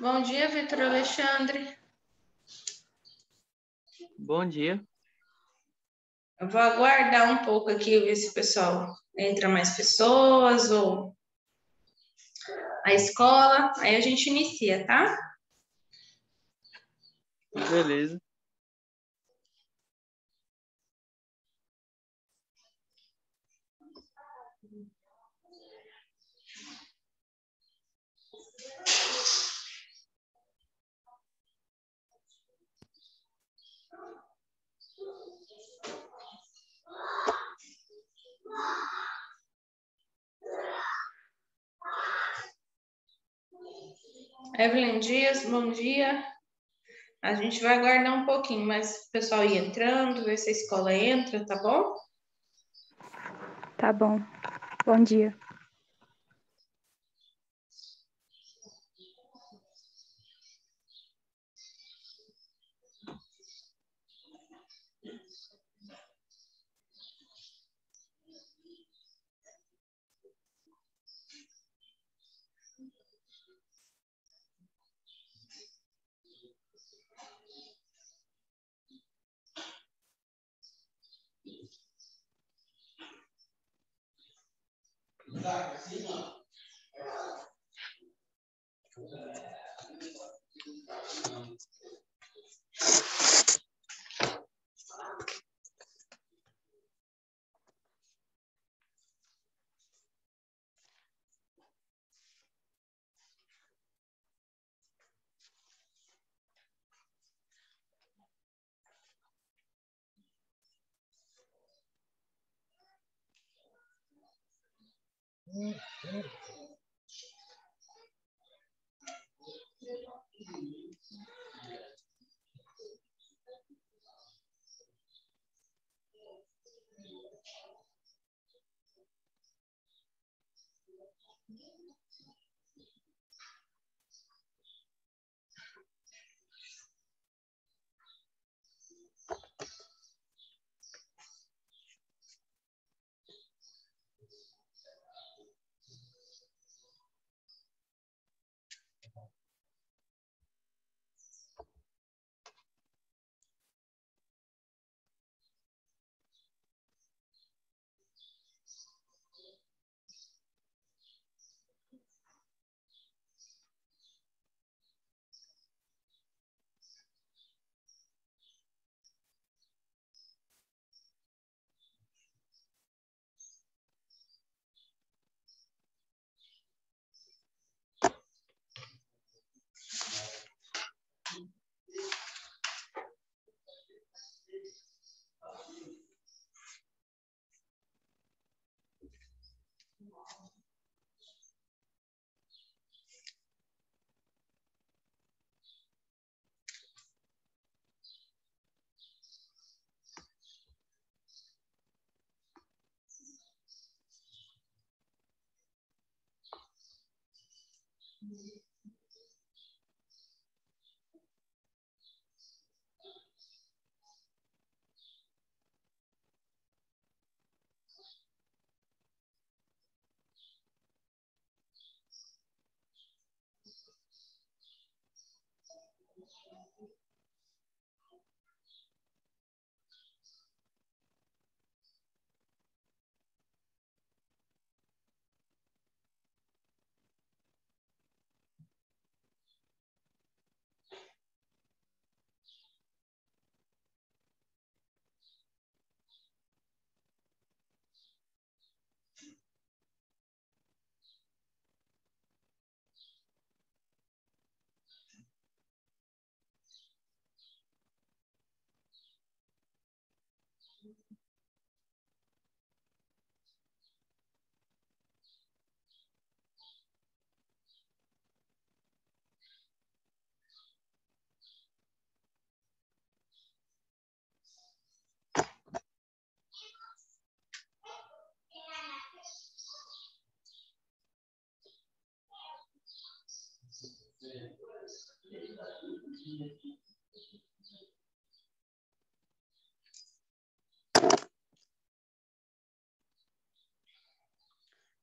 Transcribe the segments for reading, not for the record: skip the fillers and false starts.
Bom dia, Vitor Alexandre. Bom dia. Eu vou aguardar um pouco aqui, ver se o pessoal entra mais pessoas ou a escola. Aí a gente inicia, tá? Beleza. Evelyn Dias, bom dia. A gente vai aguardar um pouquinho, mas o pessoal ir entrando, ver se a escola entra, tá bom? Tá bom. Bom dia.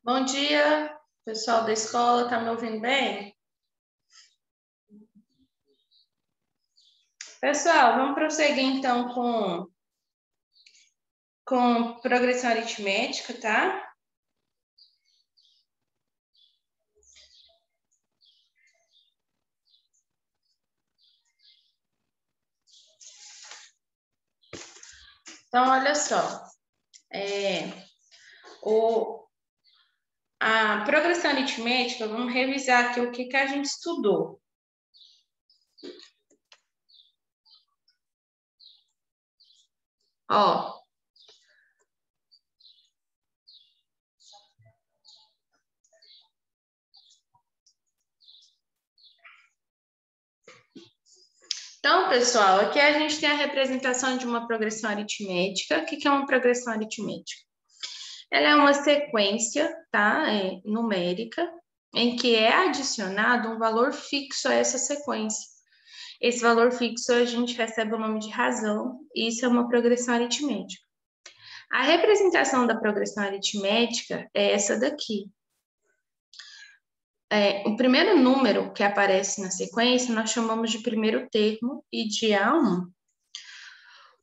Bom dia, pessoal da escola, tá me ouvindo bem? Pessoal, vamos prosseguir então com progressão aritmética, tá? Então, olha só. A progressão aritmética, vamos revisar aqui o que a gente estudou. Ó. Então, pessoal, aqui a gente tem a representação de uma progressão aritmética. O que é uma progressão aritmética? Ela é uma sequência, tá? Numérica, em que é adicionado um valor fixo a essa sequência. Esse valor fixo a gente recebe o nome de razão, e isso é uma progressão aritmética. A representação da progressão aritmética é essa daqui. O primeiro número que aparece na sequência, nós chamamos de primeiro termo e de A1.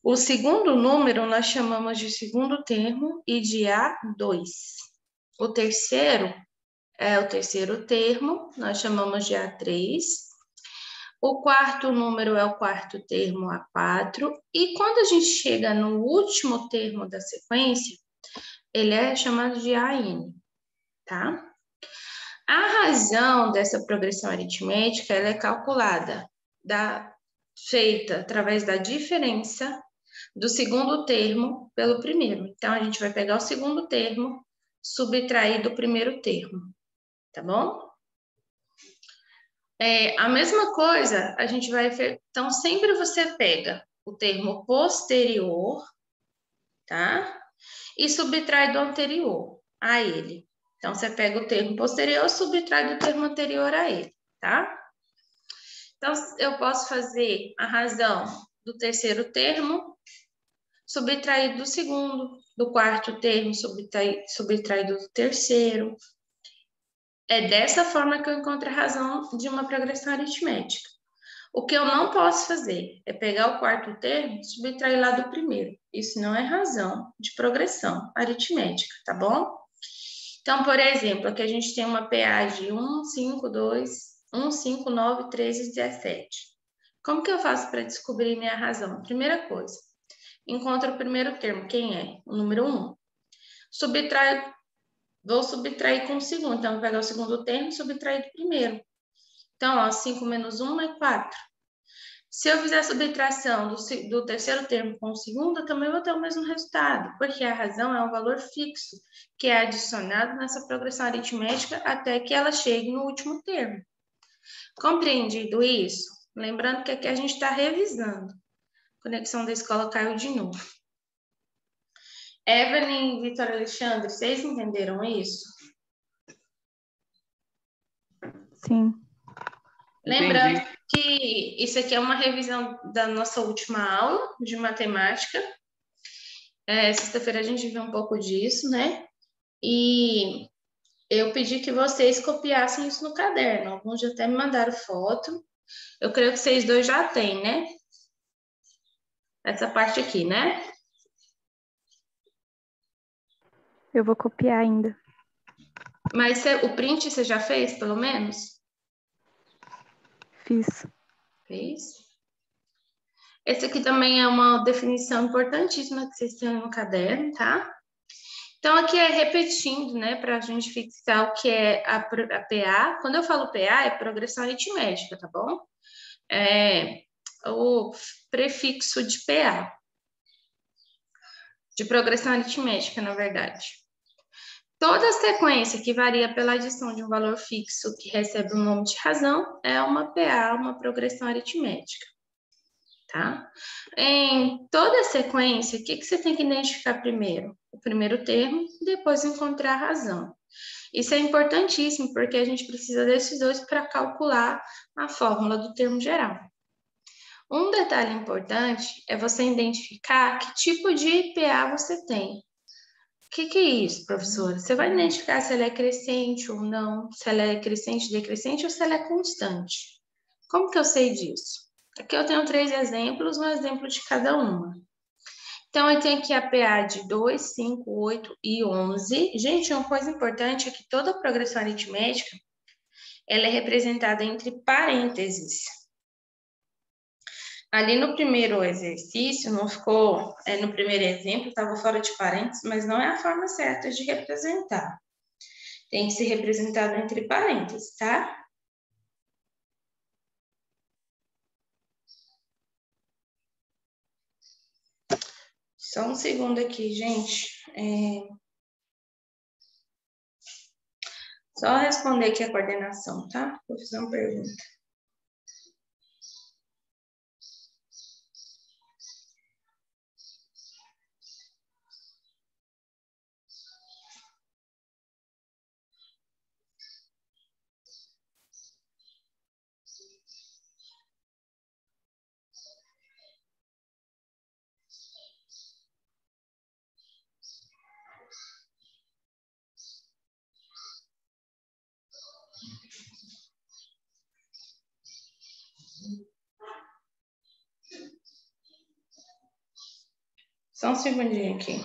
O segundo número, nós chamamos de segundo termo e de A2. O terceiro é o terceiro termo, nós chamamos de A3. O quarto número é o quarto termo, A4. E quando a gente chega no último termo da sequência, ele é chamado de AN, tá? A razão dessa progressão aritmética ela é calculada, feita através da diferença do segundo termo pelo primeiro. Então, a gente vai pegar o segundo termo, subtrair do primeiro termo, tá bom? A mesma coisa, a gente vai... Então, sempre você pega o termo posterior, tá? E subtrai do anterior a ele. Então, você pega o termo posterior, subtrai do termo anterior a ele, tá? Então, eu posso fazer a razão do terceiro termo, subtraído do segundo, do quarto termo, subtraído do terceiro. É dessa forma que eu encontro a razão de uma progressão aritmética. O que eu não posso fazer é pegar o quarto termo e subtrair lá do primeiro. Isso não é razão de progressão aritmética, tá bom? Então, por exemplo, aqui a gente tem uma PA de 1, 5, 2, 1, 5, 9, 13 e 17. Como que eu faço para descobrir minha razão? Primeira coisa, encontro o primeiro termo, quem é? O número 1. Vou subtrair com o segundo, então vou pegar o segundo termo e subtrair do primeiro. Então, ó, 5 menos 1 é 4. Se eu fizer a subtração do terceiro termo com o segundo, eu também vou ter o mesmo resultado, porque a razão é um valor fixo, que é adicionado nessa progressão aritmética até que ela chegue no último termo. Compreendido isso? Lembrando que aqui a gente está revisando. A conexão da escola caiu de novo. Evelyn e Vitor Alexandre, vocês entenderam isso? Sim. Lembrando que isso aqui é uma revisão da nossa última aula de matemática. Sexta-feira a gente viu um pouco disso, né? E eu pedi que vocês copiassem isso no caderno. Alguns já até me mandaram foto. Eu creio que vocês dois já têm, né? Essa parte aqui, né? Eu vou copiar ainda. Mas o print você já fez, pelo menos? Fiz. Fez? Esse aqui também é uma definição importantíssima que vocês têm no caderno, tá? Então, aqui é repetindo, né, para a gente fixar o que é a PA. Quando eu falo PA, é progressão aritmética, tá bom? O prefixo de PA. De progressão aritmética, na verdade. Toda sequência que varia pela adição de um valor fixo que recebe o nome de razão é uma PA, uma progressão aritmética. Tá? Em toda sequência, o que você tem que identificar primeiro? O primeiro termo, depois encontrar a razão. Isso é importantíssimo, porque a gente precisa desses dois para calcular a fórmula do termo geral. Um detalhe importante é você identificar que tipo de PA você tem. O que é isso, professora? Você vai identificar se ela é crescente ou não, se ela é crescente, decrescente ou se ela é constante. Como que eu sei disso? Aqui eu tenho 3 exemplos, um exemplo de cada uma. Então, eu tenho aqui a PA de 2, 5, 8 e 11. Gente, uma coisa importante é que toda progressão aritmética, ela é representada entre parênteses. Ali no primeiro exercício, não ficou, no primeiro exemplo, estava fora de parênteses, mas não é a forma certa de representar. Tem que ser representado entre parênteses, tá? Só um segundo aqui, gente. Só responder aqui a coordenação, tá? Vou fazer uma pergunta. Só um segundinho aqui.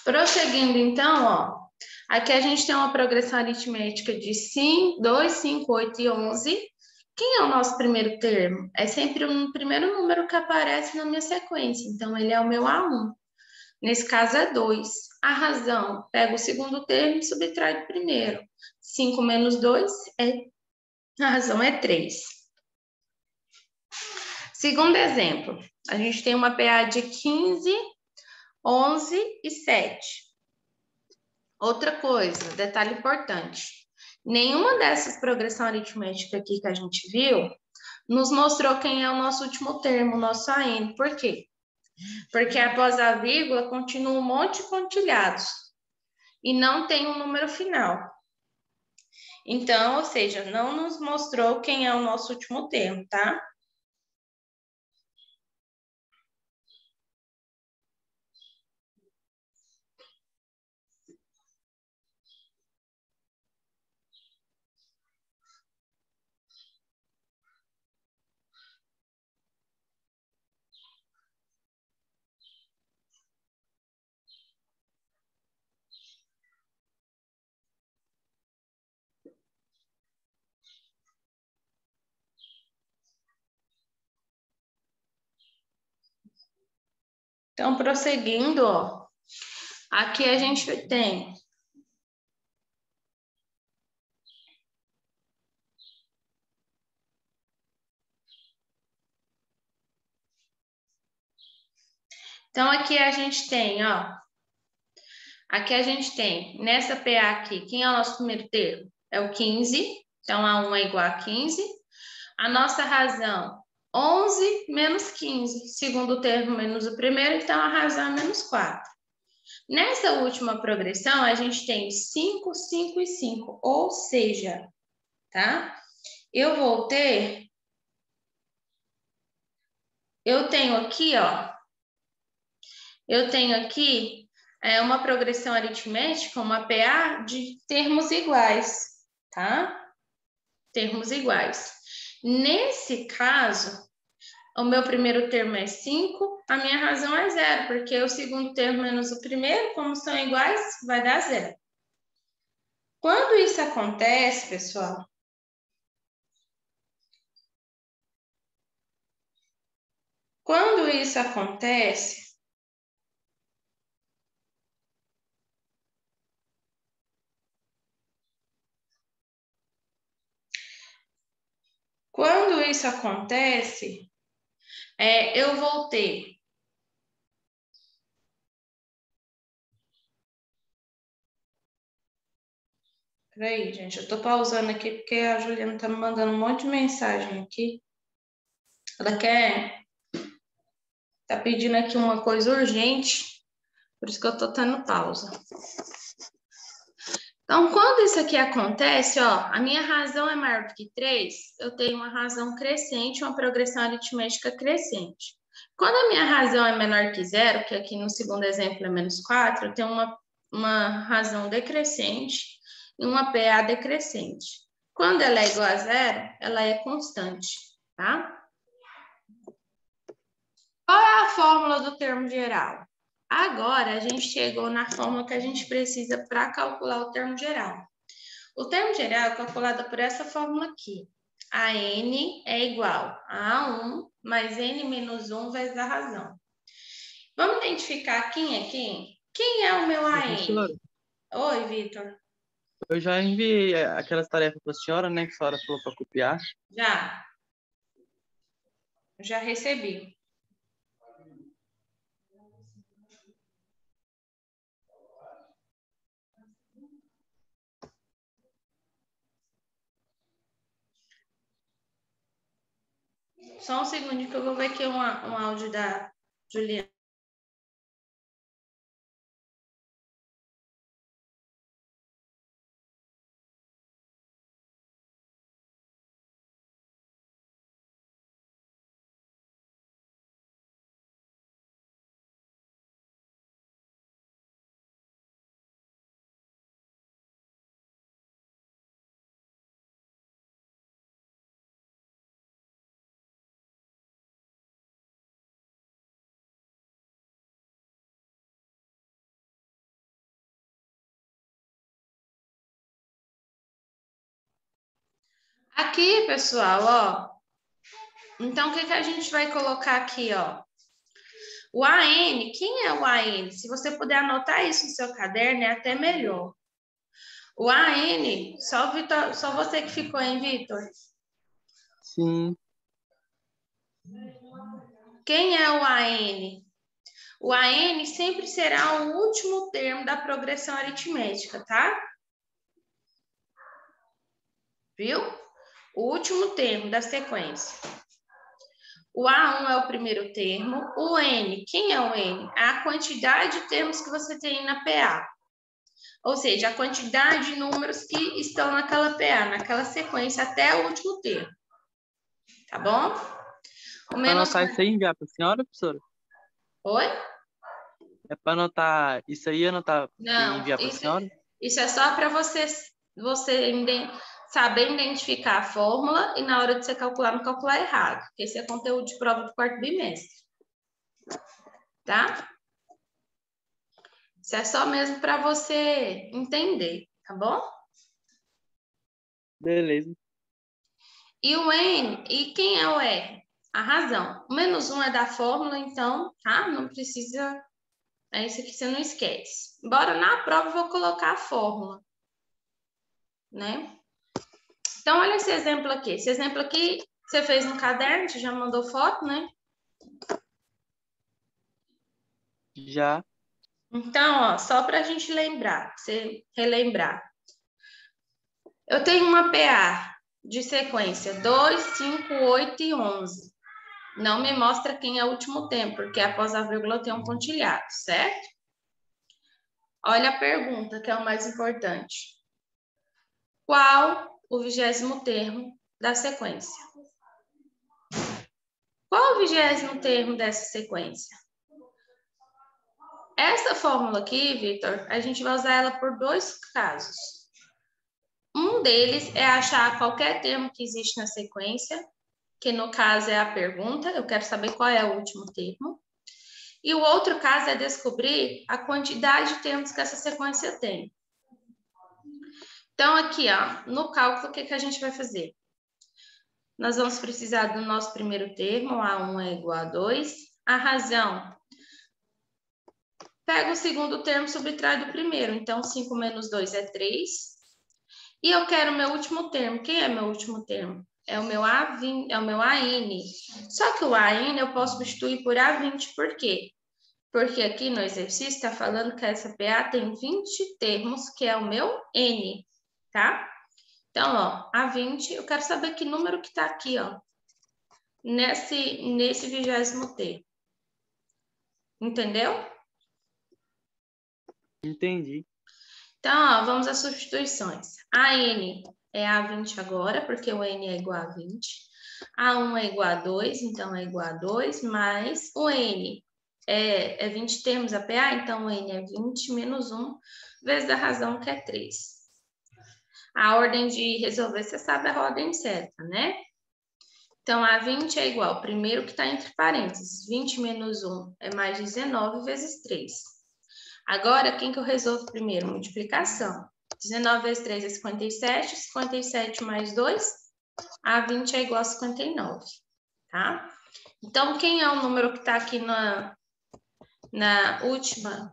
Prosseguindo, então, ó, aqui a gente tem uma progressão aritmética de 5, 2, 5, 8 e 11. Quem é o nosso primeiro termo? É sempre o primeiro número que aparece na minha sequência, então ele é o meu A1. Nesse caso é 2. A razão, pega o segundo termo e subtrai do primeiro. 5 menos 2, a razão é 3. Segundo exemplo, a gente tem uma PA de 15, 11 e 7. Outra coisa, detalhe importante. Nenhuma dessas progressão aritmética aqui que a gente viu nos mostrou quem é o nosso último termo, o nosso AN. Por quê? Porque após a vírgula continua um monte de pontilhados e não tem um número final. Então, ou seja, não nos mostrou quem é o nosso último termo, tá? Então, prosseguindo, ó, aqui a gente tem Então, aqui a gente tem, ó. Aqui a gente tem, nessa PA aqui, quem é o nosso primeiro termo? É o 15. Então, A1 é igual a 15. A nossa razão, 11 menos 15. Segundo termo menos o primeiro, então a razão é menos 4. Nessa última progressão, a gente tem 5, 5 e 5. Ou seja, tá? Eu tenho aqui, ó. Eu tenho aqui uma progressão aritmética, uma PA de termos iguais, tá? Termos iguais. Nesse caso, o meu primeiro termo é 5, a minha razão é 0, porque o segundo termo menos o primeiro, como são iguais, vai dar 0. Quando isso acontece, pessoal, quando isso acontece, quando isso acontece, eu vou ter... Peraí, gente, eu tô pausando aqui porque a Juliana tá me mandando um monte de mensagem aqui. Ela tá pedindo aqui uma coisa urgente, por isso que eu tô dando pausa. Então, quando isso aqui acontece, ó, a minha razão é maior do que 3, eu tenho uma razão crescente, uma progressão aritmética crescente. Quando a minha razão é menor que 0, que aqui no segundo exemplo é menos 4, eu tenho uma razão decrescente e uma PA decrescente. Quando ela é igual a 0, ela é constante, tá? Qual é a fórmula do termo geral? Agora, a gente chegou na fórmula que a gente precisa para calcular o termo geral. O termo geral é calculado por essa fórmula aqui. A n é igual a A1 mais n menos 1 vezes a razão. Vamos identificar quem é quem? Quem é o meu AN? Professora, Oi, Vitor. eu já enviei aquelas tarefas para a senhora, né? Que a senhora falou para copiar. Já recebi. Só um segundo que eu vou ver aqui um áudio da Juliana. Aqui, pessoal, ó. Então, o que a gente vai colocar aqui, ó? O AN, quem é o AN? Se você puder anotar isso no seu caderno, é até melhor. O AN, só você que ficou, hein, Vitor? Sim. Quem é o AN? O AN sempre será o último termo da progressão aritmética, tá? Viu? O último termo da sequência. O A1 é o primeiro termo. O N, quem é o N? É a quantidade de termos que você tem na PA. Ou seja, a quantidade de números que estão naquela PA, naquela sequência, até o último termo. Tá bom? O Para menos... anotar isso aí e enviar para a senhora, professora? Oi? É para anotar isso aí, anotar e Não, enviar para a senhora? isso é só para você saber identificar a fórmula e na hora de você calcular, não calcular errado. Porque esse é conteúdo de prova do quarto bimestre. Tá? Isso é só mesmo para você entender, tá bom? Beleza. E o N, e quem é o R? A razão. O menos 1 é da fórmula, então, tá? Não precisa... É isso aqui, você não esquece. Embora na prova eu vou colocar a fórmula, né? Então, olha esse exemplo aqui. Esse exemplo aqui você fez no caderno, você já mandou foto, né? Já. Então, ó, só para a gente lembrar, você relembrar. Eu tenho uma PA de sequência 2, 5, 8 e 11. Não me mostra quem é o último tempo, porque após a vírgula eu tenho um pontilhado, certo? Olha a pergunta, que é o mais importante. Qual o 20º termo da sequência? Qual o 20º termo dessa sequência? Essa fórmula aqui, Vitor, a gente vai usar ela por dois casos. Um deles é achar qualquer termo que existe na sequência, que no caso é a pergunta, eu quero saber qual é o último termo. E o outro caso é descobrir a quantidade de termos que essa sequência tem. Então, aqui, ó, no cálculo, o que a gente vai fazer? Nós vamos precisar do nosso primeiro termo, A1 é igual a 2. A razão, pega o segundo termo, subtrai do primeiro. Então, 5 menos 2 é 3. E eu quero o meu último termo. Quem é meu último termo? é o meu A20, é o meu AN. Só que o AN eu posso substituir por A20, por quê? Porque aqui no exercício está falando que essa PA tem 20 termos, que é o meu N, tá? Então, ó, A20, eu quero saber que número que está aqui, ó, nesse 20º termo. Entendeu? Entendi. Então, ó, vamos às substituições. A N é A20 agora, porque o N é igual a 20. A1 é igual a 2, então é igual a 2, mais o N é 20 termos a PA, então o N é 20 menos 1, vezes a razão, que é 3. A ordem de resolver, você sabe a ordem certa, né? Então, A20 é igual ao primeiro que está entre parênteses. 20 menos 1 é mais 19 vezes 3. Agora, quem que eu resolvo primeiro? Multiplicação. 19 vezes 3 é 57. 57 mais 2, A20 é igual a 59, tá? Então, quem é o número que está aqui na última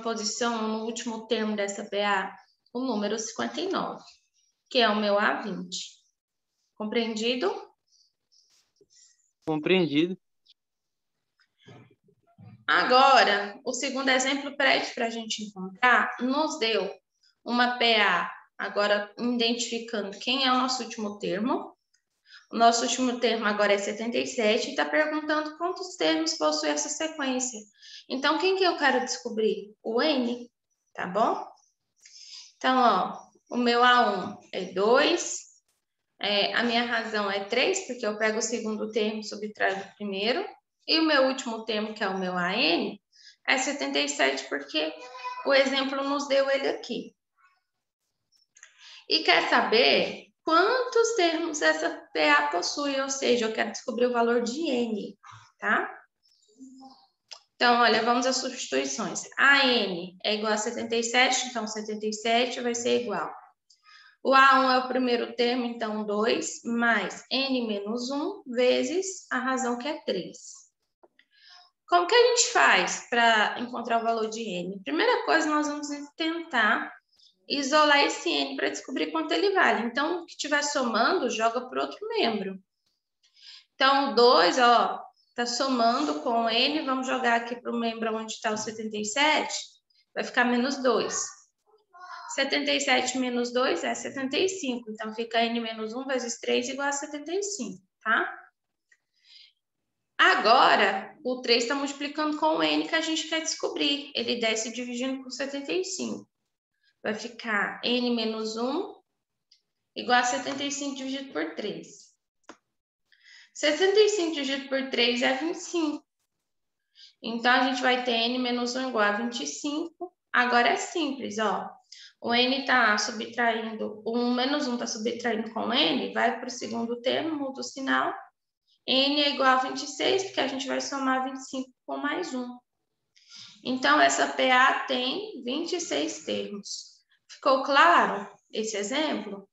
posição, no último termo dessa PA? O número 59, que é o meu A20. Compreendido? Compreendido. Agora, o segundo exemplo prévio para a gente encontrar nos deu uma PA, agora identificando quem é o nosso último termo. O nosso último termo agora é 77 e está perguntando quantos termos possui essa sequência. Então, quem que eu quero descobrir? O N, tá bom? Então, ó, o meu A1 é 2, a minha razão é 3, porque eu pego o segundo termo e subtraio do primeiro. E o meu último termo, que é o meu AN, é 77, porque o exemplo nos deu ele aqui. E quer saber quantos termos essa PA possui, ou seja, eu quero descobrir o valor de N, tá? Então, olha, vamos às substituições. AN é igual a 77, então 77 vai ser igual. O A1 é o primeiro termo, então 2, mais N menos 1, vezes a razão, que é 3. Como que a gente faz para encontrar o valor de N? Primeira coisa, nós vamos tentar isolar esse N para descobrir quanto ele vale. Então, o que estiver somando, joga para o outro membro. Então, o 2, ó, está somando com o N, vamos jogar aqui para o membro onde está o 77, vai ficar menos 2. 77 menos 2 é 75, então fica N menos 1 vezes 3 igual a 75, tá? Agora, o 3 está multiplicando com o N que a gente quer descobrir. Ele desce dividindo por 75. Vai ficar N menos 1 igual a 75 dividido por 3. 65 dividido por 3 é 25. Então, a gente vai ter N menos 1 igual a 25. Agora é simples, ó. O N está subtraindo, o menos 1 está subtraindo com o N, vai para o segundo termo, muda o sinal. N é igual a 26, porque a gente vai somar 25 com mais 1. Então, essa PA tem 26 termos. Ficou claro esse exemplo?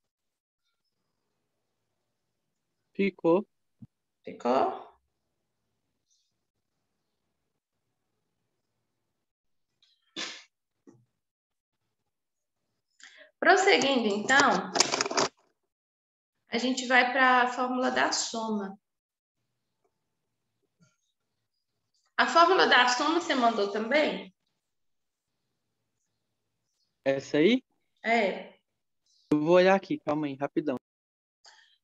Ficou. Ficou? Prosseguindo, então, a gente vai para a fórmula da soma. A fórmula da soma você mandou também? Essa aí? É. Eu vou olhar aqui, calma aí, rapidão.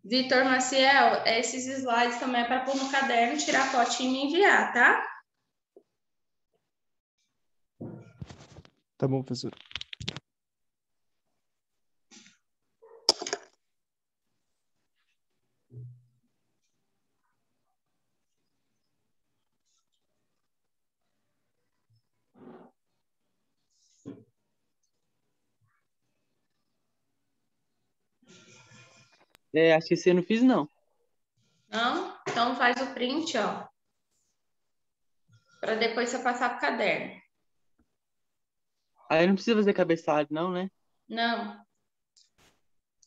Vitor Maciel, esses slides também é para pôr no caderno, tirar foto e me enviar, tá? Tá bom, professor. Acho que você não fiz, não. Não? Então faz o print, ó. Para depois você passar pro caderno. Aí não precisa fazer cabeçalho, não, né? Não.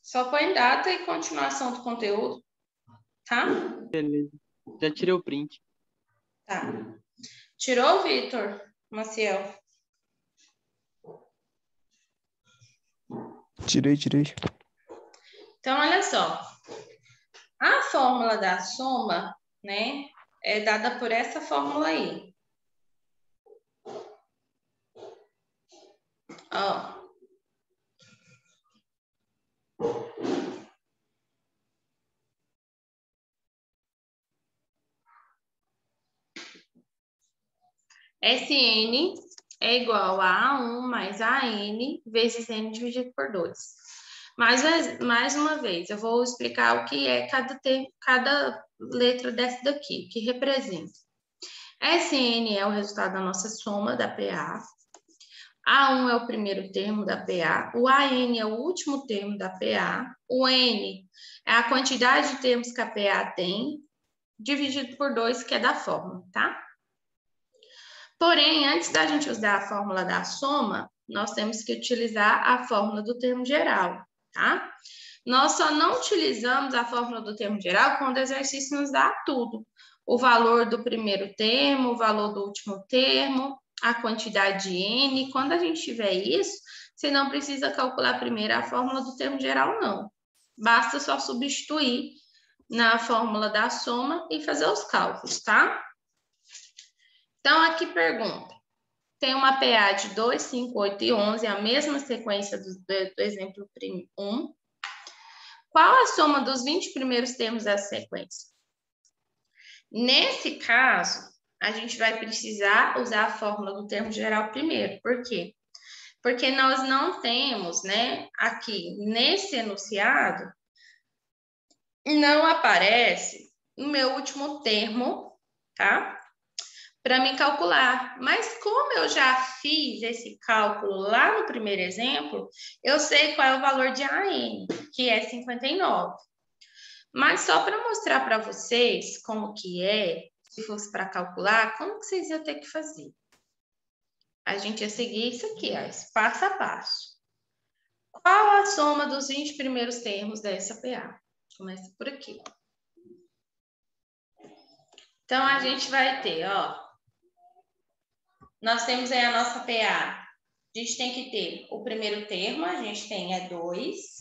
Só põe data e continuação do conteúdo, tá? Beleza. Já tirei o print. Tá. Tirou, Vitor Maciel? Tirei. Então, olha só. fórmula da soma, né, é dada por essa fórmula aí. Ó. Sn é igual a A1 mais AN vezes N dividido por 2. Mais uma vez, eu vou explicar o que é cada letra dessa daqui, o que representa. Sn é o resultado da nossa soma da PA. A1 é o primeiro termo da PA. O AN é o último termo da PA. O N é a quantidade de termos que a PA tem, dividido por 2, que é da fórmula, tá? Porém, antes da gente usar a fórmula da soma, nós temos que utilizar a fórmula do termo geral, tá? Nós só não utilizamos a fórmula do termo geral quando o exercício nos dá tudo. O valor do primeiro termo, o valor do último termo, a quantidade de N. Quando a gente tiver isso, você não precisa calcular primeiro a fórmula do termo geral, não. Basta só substituir na fórmula da soma e fazer os cálculos, tá? Então, aqui pergunta. Tem uma PA de 2, 5, 8 e 11, a mesma sequência do exemplo 1. Qual a soma dos 20 primeiros termos dessa sequência? Nesse caso, a gente vai precisar usar a fórmula do termo geral primeiro. Por quê? Porque nós não temos, né, aqui nesse enunciado, não aparece o meu último termo, tá? Para me calcular. Mas como eu já fiz esse cálculo lá no primeiro exemplo, eu sei qual é o valor de AN, que é 59. Mas só para mostrar para vocês como que é, se fosse para calcular, como que vocês iam ter que fazer? A gente ia seguir isso aqui, ó, esse passo a passo. Qual a soma dos 20 primeiros termos dessa PA? Começa por aqui. Então, a gente vai ter, ó, nós temos aí a nossa PA. A gente tem que ter o primeiro termo, a gente tem 2.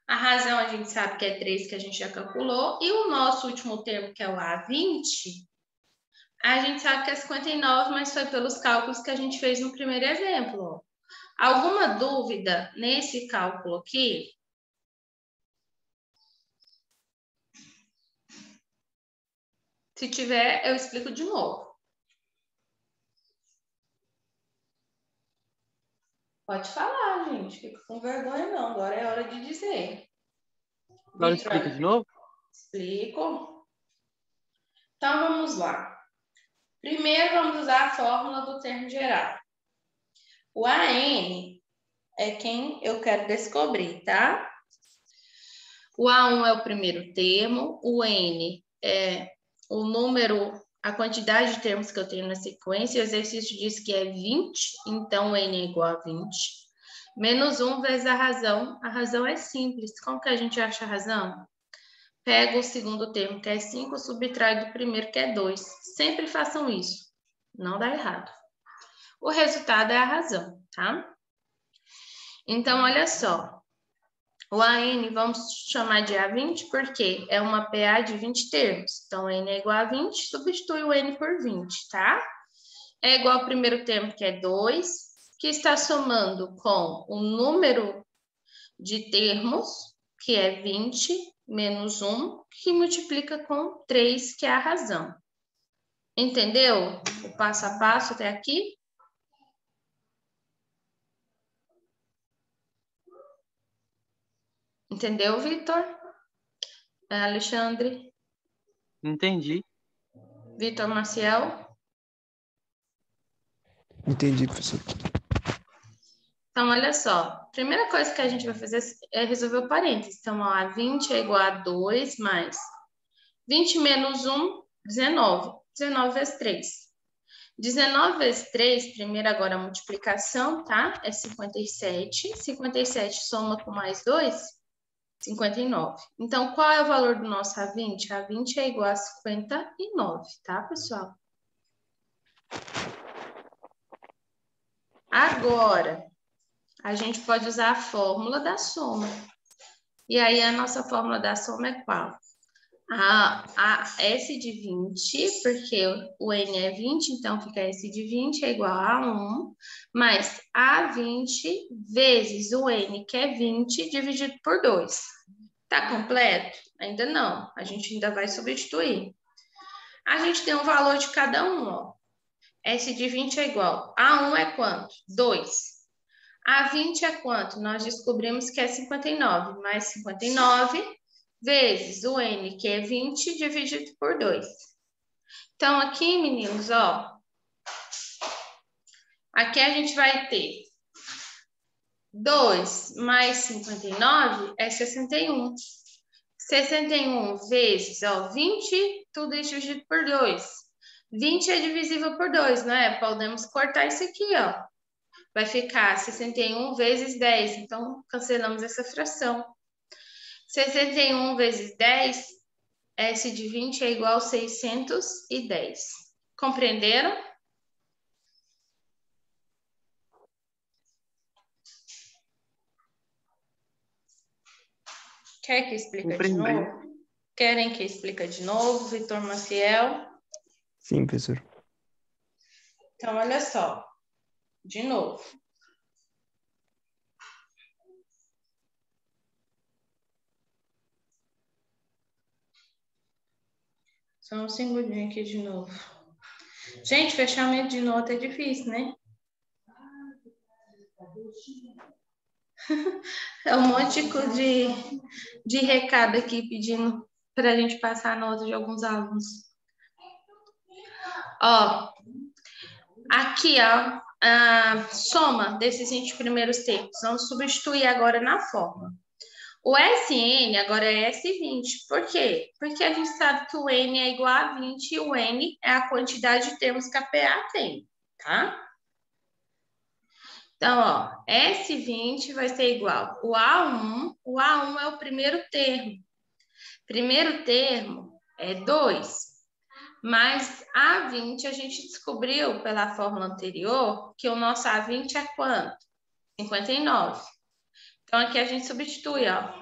A razão a gente sabe que é 3, que a gente já calculou. E o nosso último termo, que é o A20, a gente sabe que é 59, mas foi pelos cálculos que a gente fez no primeiro exemplo. Alguma dúvida nesse cálculo aqui? Se tiver, eu explico de novo. Pode falar, gente. Fica com vergonha, não. Agora é hora de dizer. Agora explica de novo? Explico. Então, vamos lá. Primeiro, vamos usar a fórmula do termo geral. O AN é quem eu quero descobrir, tá? O A1 é o primeiro termo. O N é o número, a quantidade de termos que eu tenho na sequência. O exercício diz que é 20, então o N é igual a 20. Menos 1 vezes a razão. A razão é simples. Como que a gente acha a razão? Pega o segundo termo, que é 5, subtrai do primeiro, que é 2. Sempre façam isso. Não dá errado. O resultado é a razão, tá? Então, olha só. O AN, vamos chamar de A20, porque é uma PA de 20 termos. Então, N é igual a 20, substitui o N por 20, tá? É igual ao primeiro termo, que é 2, que está somando com o número de termos, que é 20, menos 1, que multiplica com 3, que é a razão. Entendeu o passo a passo até aqui? Entendeu, Vitor? Alexandre? Entendi. Vitor Maciel? Entendi, professor. Então, olha só. Primeira coisa que a gente vai fazer é resolver o parênteses. Então, ó, 20 é igual a 2 mais 20 menos 1, 19. 19 vezes 3. 19 vezes 3, primeiro agora a multiplicação, tá? É 57. 57 soma com mais 2, 59. Então, qual é o valor do nosso A20? A20 é igual a 59, tá, pessoal? Agora, a gente pode usar a fórmula da soma. E aí, a nossa fórmula da soma é qual? A S de 20, porque o N é 20, então fica S de 20 é igual a 1, mais A20 vezes o N, que é 20, dividido por 2. Tá completo? Ainda não. A gente ainda vai substituir. A gente tem um valor de cada um, ó. S de 20 é igual. A1 é quanto? 2. A20 é quanto? Nós descobrimos que é 59, mais 59 vezes o N, que é 20, dividido por 2. Então, aqui, meninos, ó. Aqui a gente vai ter 2 mais 59 é 61. 61 vezes, ó, 20, tudo isso dividido por 2. 20 é divisível por 2, não é? Podemos cortar isso aqui, ó. Vai ficar 61 vezes 10. Então, cancelamos essa fração. 61 vezes 10, S de 20 é igual a 610. Compreenderam? Quer que explique de Compreendi. novo? Querem que explique de novo, Vitor Maciel? Sim, professor. Então, olha só. De novo. Só um segundinho aqui de novo. Gente, fechamento de nota é difícil, né? É um monte de recado aqui pedindo para a gente passar a nota de alguns alunos. Ó, aqui, ó, a soma desses 20 primeiros termos. Vamos substituir agora na forma. O SN agora é S20. Por quê? Porque a gente sabe que o N é igual a 20 e o N é a quantidade de termos que a PA tem, tá? Então, ó, S20 vai ser igual o A1 é o primeiro termo. Primeiro termo é 2, mas A20 a gente descobriu pela fórmula anterior que o nosso A20 é quanto? 59. Então, aqui a gente substitui, ó,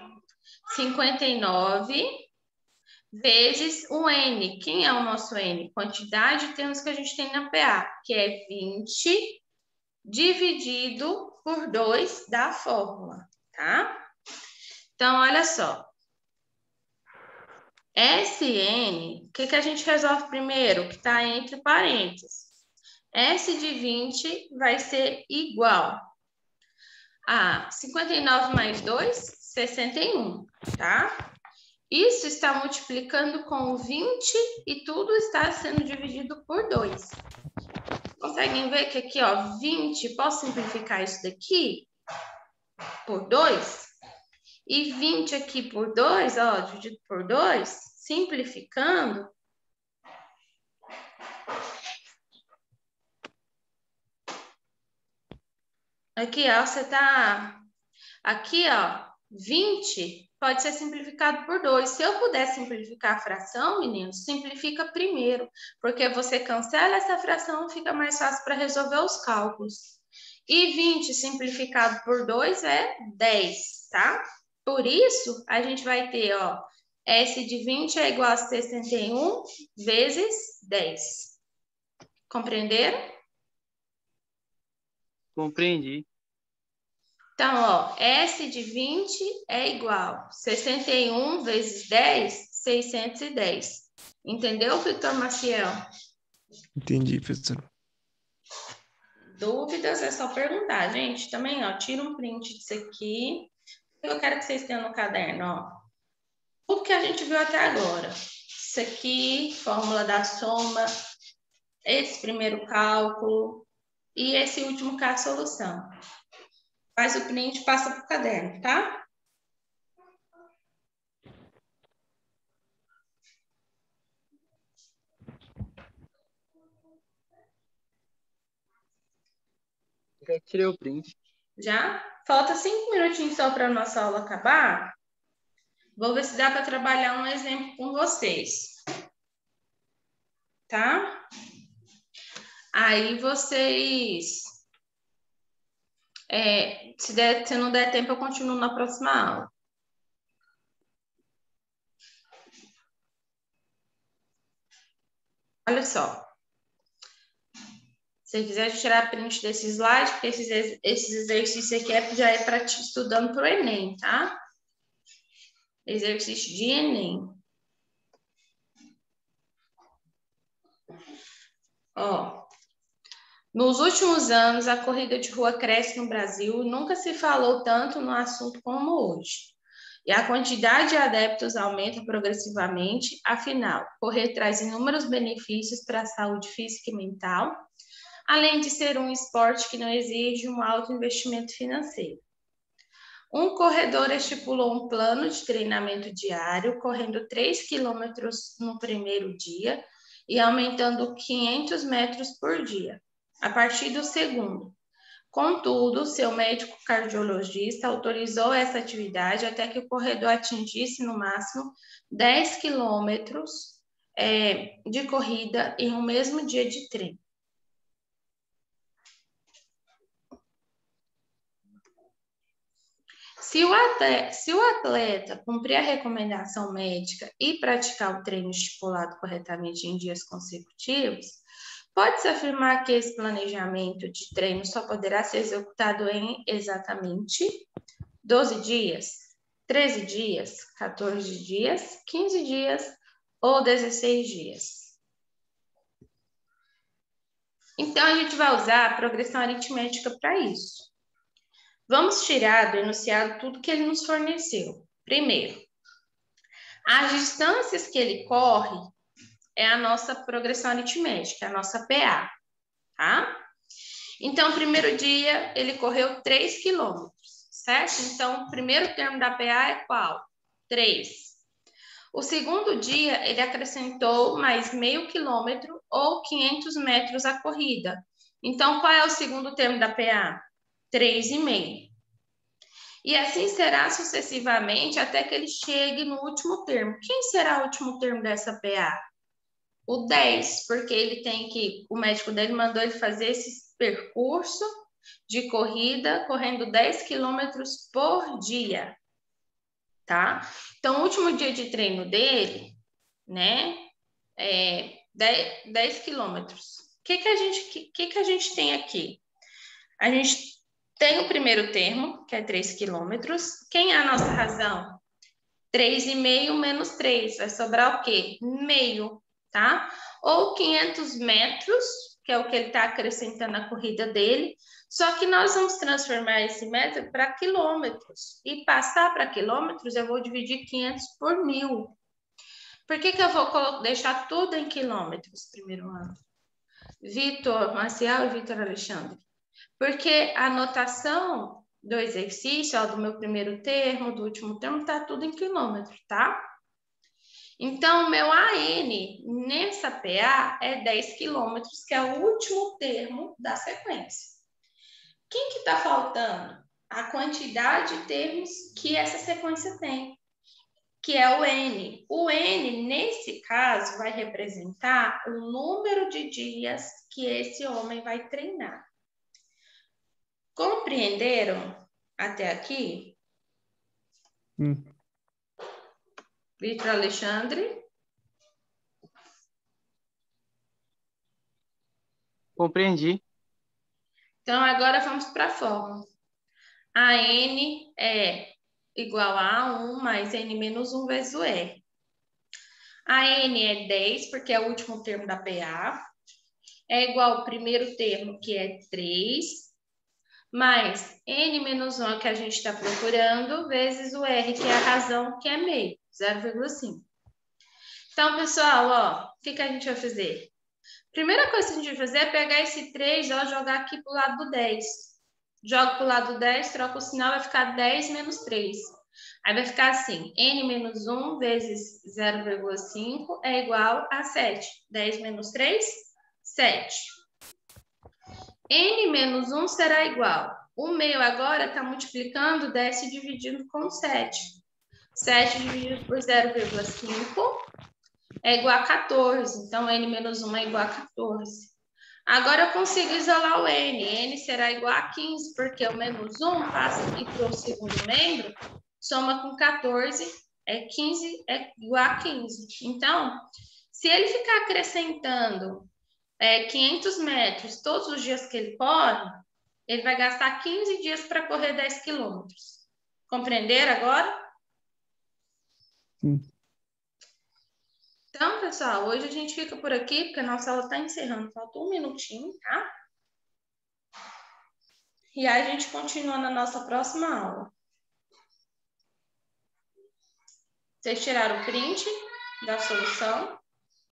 59 vezes o N. Quem é o nosso N? Quantidade de termos que a gente tem na PA, que é 20 dividido por 2 da fórmula, tá? Então, olha só. SN, o que a gente resolve primeiro? Que está entre parênteses. S de 20 vai ser igual a 59 mais 2, 61, tá? Isso está multiplicando com 20 e tudo está sendo dividido por 2. Conseguem ver que aqui, ó, 20, posso simplificar isso daqui por 2? E 20 aqui por 2, ó, dividido por 2, simplificando. Aqui, ó, você tá... Aqui, ó, 20 pode ser simplificado por 2. Se eu puder simplificar a fração, meninos, simplifica primeiro, porque você cancela essa fração, fica mais fácil para resolver os cálculos. E 20 simplificado por 2 é 10, tá? Por isso, a gente vai ter, ó, S de 20 é igual a 61 vezes 10. Compreenderam? Compreendi. Então, ó, S de 20 é igual a 61 vezes 10, 610. Entendeu, Vitor Maciel? Entendi, professor. Dúvidas é só perguntar, gente. Também, ó, tira um print disso aqui. Eu quero que vocês tenham no caderno, ó. Tudo que a gente viu até agora. Isso aqui, fórmula da soma, esse primeiro cálculo e esse último caso, solução. Faz o print e passa para o caderno, tá? Já tirei o print. Já? Falta 5 minutinhos só para a nossa aula acabar. Vou ver se dá para trabalhar um exemplo com vocês. Tá? Aí vocês... se não der tempo, eu continuo na próxima aula. Olha só. Se quiser tirar print desse slide, porque esses exercícios aqui já é para te estudando para o Enem, tá? Exercício de Enem. Ó, nos últimos anos, a corrida de rua cresce no Brasil e nunca se falou tanto no assunto como hoje. E a quantidade de adeptos aumenta progressivamente, afinal, correr traz inúmeros benefícios para a saúde física e mental, além de ser um esporte que não exige um alto investimento financeiro. Um corredor estipulou um plano de treinamento diário, correndo 3 quilômetros no primeiro dia e aumentando 500 metros por dia, a partir do segundo. Contudo, seu médico cardiologista autorizou essa atividade até que o corredor atingisse, no máximo, 10 quilômetros de corrida em um mesmo dia de treino. Se o atleta cumprir a recomendação médica e praticar o treino estipulado corretamente em dias consecutivos, pode-se afirmar que esse planejamento de treino só poderá ser executado em exatamente 12 dias, 13 dias, 14 dias, 15 dias ou 16 dias. Então, a gente vai usar a progressão aritmética para isso. Vamos tirar do enunciado tudo que ele nos forneceu. Primeiro, as distâncias que ele corre é a nossa progressão aritmética, a nossa PA, tá? Então, o primeiro dia, ele correu 3 quilômetros, certo? Então, o primeiro termo da PA é qual? 3. O segundo dia, ele acrescentou mais meio quilômetro ou 500 metros à corrida. Então, qual é o segundo termo da PA? 3,5. E assim será sucessivamente até que ele chegue no último termo. Quem será o último termo dessa PA? O 10, porque ele tem que, o médico dele mandou ele fazer esse percurso de corrida, correndo 10 quilômetros por dia, tá? Então, o último dia de treino dele, né, é 10 quilômetros. O que a gente tem aqui? A gente tem o primeiro termo, que é 3 quilômetros. Quem é a nossa razão? 3,5 menos 3. Vai sobrar o quê? Meio, tá? Ou 500 metros, que é o que ele está acrescentando na corrida dele. Só que nós vamos transformar esse metro para quilômetros. E passar para quilômetros, eu vou dividir 500 por 1.000. Por que eu vou deixar tudo em quilômetros, primeiro ano? Vitor Maciel e Vitor Alexandre. Porque a anotação do exercício, ó, do meu primeiro termo, do último termo, está tudo em quilômetro, tá? Então, o meu AN nessa PA é 10 quilômetros, que é o último termo da sequência. Quem que está faltando? A quantidade de termos que essa sequência tem, que é o N. O N, nesse caso, vai representar o número de dias que esse homem vai treinar. Compreenderam até aqui? Vitor Alexandre? Compreendi. Então, agora vamos para a fórmula. A N é igual a 1 mais N menos 1 vezes o R. A N é 10, porque é o último termo da PA. É igual ao primeiro termo, que é 3, mais N menos 1 que a gente está procurando, vezes o R, que é a razão, que é meio, 0,5. Então, pessoal, ó, o que a gente vai fazer? Primeira coisa que a gente vai fazer é pegar esse 3, ó, jogar aqui para o lado do 10. Jogo para o lado do 10, troca o sinal, vai ficar 10 menos 3. Aí vai ficar assim, N menos 1 vezes 0,5 é igual a 7. 10 menos 3, 7. N menos 1 será igual. O meio agora está multiplicando, desce dividindo com 7. 7 dividido por 0,5 é igual a 14. Então, N menos 1 é igual a 14. Agora eu consigo isolar o N. N será igual a 15, porque o menos 1 passa aqui para o segundo membro, soma com 14, 15 é igual a 15. Então, Se ele ficar acrescentando 500 metros todos os dias que ele corre, ele vai gastar 15 dias para correr 10 quilômetros. Compreenderam agora? Sim. Então, pessoal, hoje a gente fica por aqui, porque a nossa aula está encerrando. Falta um minutinho, tá? E aí a gente continua na nossa próxima aula. Vocês tiraram o print da solução?